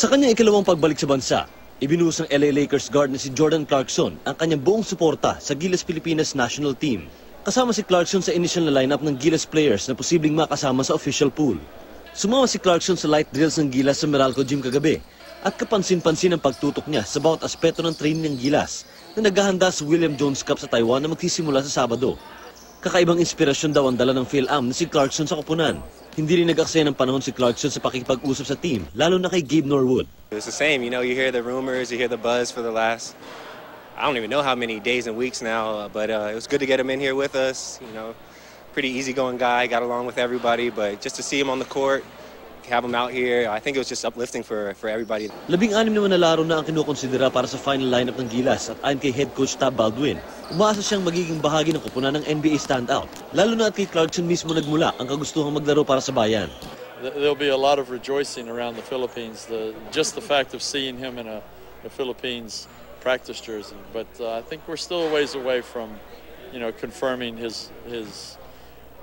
Sa kanyang ikalawang pagbalik sa bansa, ibinuhos ng LA Lakers guard na si Jordan Clarkson ang kanyang buong suporta sa Gilas Pilipinas national team. Kasama si Clarkson sa initial na lineup ng Gilas players na posibleng makasama sa official pool. Sumama si Clarkson sa light drills ng Gilas sa Meralco Gym kagabi at kapansin-pansin ang pagtutok niya sa bawat aspeto ng training ng Gilas na naghahanda sa William Jones Cup sa Taiwan na magsisimula sa Sabado. Kakaibang inspirasyon daw ang dala ng Phil-Am na si Clarkson sa koponan. Hindi rin nag-aksaya ng panahon si Clarkson sa pakikipag-usap sa team, lalo na kay Gabe Norwood. It's the same, you know, you hear the rumors, you hear the buzz for the last, I don't even know how many days and weeks now, but it was good to get him in here with us, you know, pretty easygoing guy, got along with everybody, but just to see him on the court, have him out here, I think it was just uplifting for everybody. 16 naman na laro na ang kinukonsidera para sa final lineup ng Gilas at ayon kay head coach Tab Baldwin, umaasa siyang magiging bahagi ng koponan ng NBA standout, lalo na at kay Clarkson mismo nagmula ang kagustuhang maglaro para sa bayan. There'll be a lot of rejoicing around the Philippines, just the fact of seeing him in a Philippines practice jersey. But I think we're still a ways away from, you know, confirming his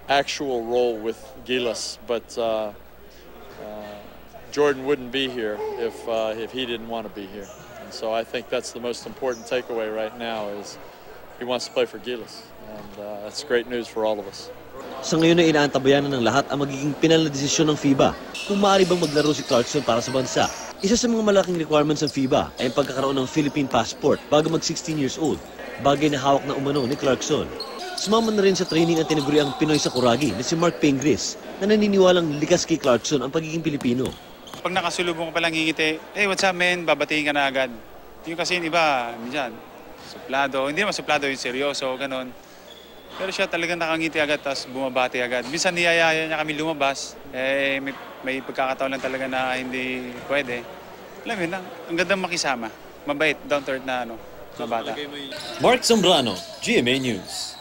actual role with Gilas. But Jordan wouldn't be here if he didn't want to be here. And so I think that's the most important takeaway right now is he wants to play for Gilas. And that's great news for all of us. Sa ngayon ay inaantabayan na ng lahat ang magiging pinal na desisyon ng FIBA kung maaari bang maglaro si Clarkson para sa bansa. Isa sa mga malaking requirements ng FIBA ay ang pagkakaroon ng Philippine passport bago mag 16 years old, bagay na hawak na umano ni Clarkson. Sumama na rin sa training ang tinaguriang Pinoy sa Kuragi na si Mark Pengris na naniniwalang likas kay Clarkson ang pagiging Pilipino. Pag nakasulubong ka palang ngingiti, hey, what's up man, babatiin ka na agad. Yung kasi yung iba, minsan, suplado, hindi naman suplado yung seryoso, ganun. Pero siya talagang nakangiti agad, tapos bumabati agad. Minsan niyayaya niya kami lumabas, may pagkakataon lang talaga na hindi pwede. Alam mo yun, ang gandang makisama. Mabait, down to earth na, na bata. Mark Zambrano, GMA News.